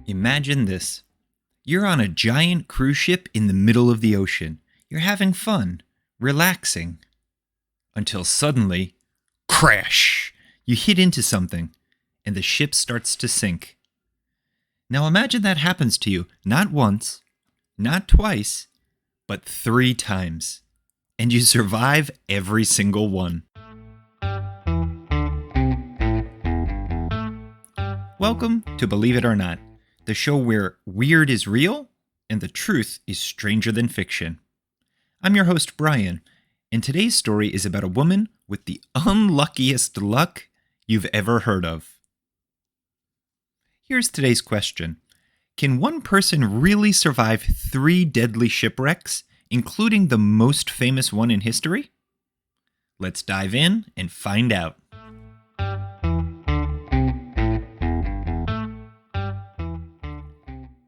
Imagine this. You're on a giant cruise ship in the middle of the ocean. You're having fun, relaxing. Until suddenly, crash! You hit into something, and the ship starts to sink. Now imagine that happens to you not once, not twice, but 3 times. And you survive every single one. Welcome to Believe It or Not, the show where weird is real and the truth is stranger than fiction. I'm your host, Brian, and today's story is about a woman with the unluckiest luck you've ever heard of. Here's today's question. Can one person really survive 3 deadly shipwrecks, including the most famous one in history? Let's dive in and find out.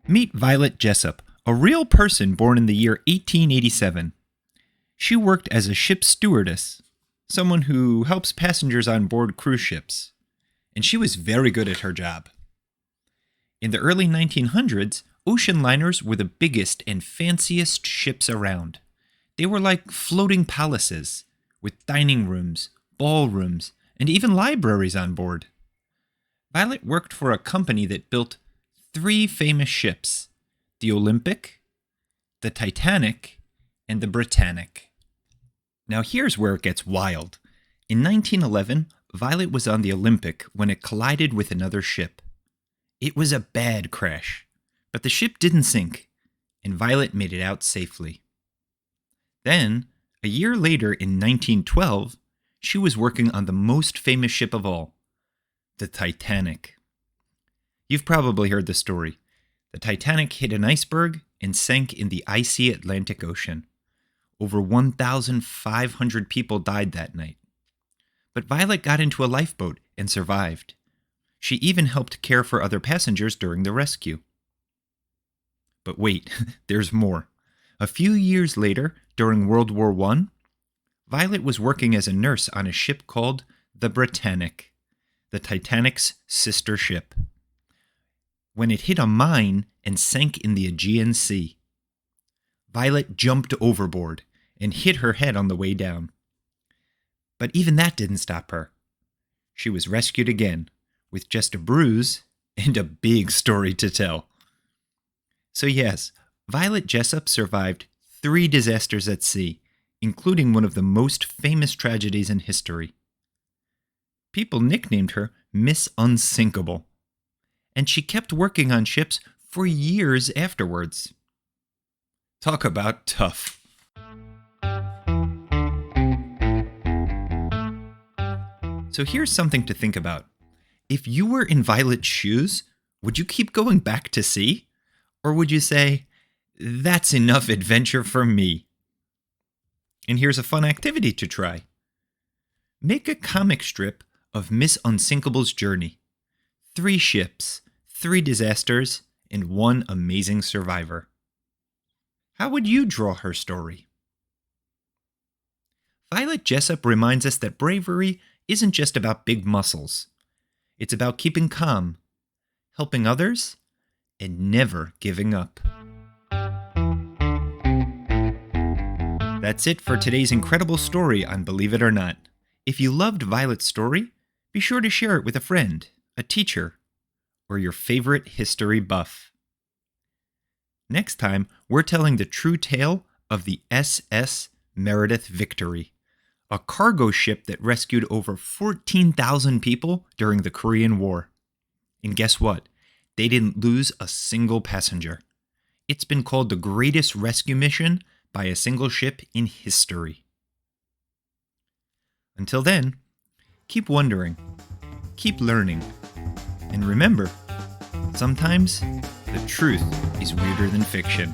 Meet Violet Jessop, a real person born in the year 1887. She worked as a ship stewardess, someone who helps passengers on board cruise ships, and she was very good at her job. In the early 1900s, ocean liners were the biggest and fanciest ships around. They were like floating palaces, with dining rooms, ballrooms, and even libraries on board. Violet worked for a company that built 3 famous ships, the Olympic, the Titanic, and the Britannic. Now here's where it gets wild. In 1911, Violet was on the Olympic when it collided with another ship. It was a bad crash, but the ship didn't sink, and Violet made it out safely. Then, a year later in 1912, she was working on the most famous ship of all, the Titanic. You've probably heard the story. The Titanic hit an iceberg and sank in the icy Atlantic Ocean. Over 1,500 people died that night. But Violet got into a lifeboat and survived. She even helped care for other passengers during the rescue. But wait, there's more. A few years later, during World War I, Violet was working as a nurse on a ship called the Britannic, the Titanic's sister ship, when it hit a mine and sank in the Aegean Sea. Violet jumped overboard and hit her head on the way down. But even that didn't stop her. She was rescued again, with just a bruise and a big story to tell. So yes, Violet Jessop survived 3 disasters at sea, including one of the most famous tragedies in history. People nicknamed her Miss Unsinkable, and she kept working on ships for years afterwards. Talk about tough. So here's something to think about. If you were in Violet's shoes, would you keep going back to sea? Or would you say, that's enough adventure for me? And here's a fun activity to try. Make a comic strip of Miss Unsinkable's journey. 3 ships, 3 disasters, and 1 amazing survivor. How would you draw her story? Violet Jessop reminds us that bravery isn't just about big muscles. It's about keeping calm, helping others, and never giving up. That's it for today's incredible story on Believe It or Not. If you loved Violet's story, be sure to share it with a friend, a teacher, or your favorite history buff. Next time, we're telling the true tale of the SS Meredith Victory, a cargo ship that rescued over 14,000 people during the Korean War. And guess what? They didn't lose a single passenger. It's been called the greatest rescue mission by a single ship in history. Until then, keep wondering, keep learning, and remember, sometimes the truth is weirder than fiction.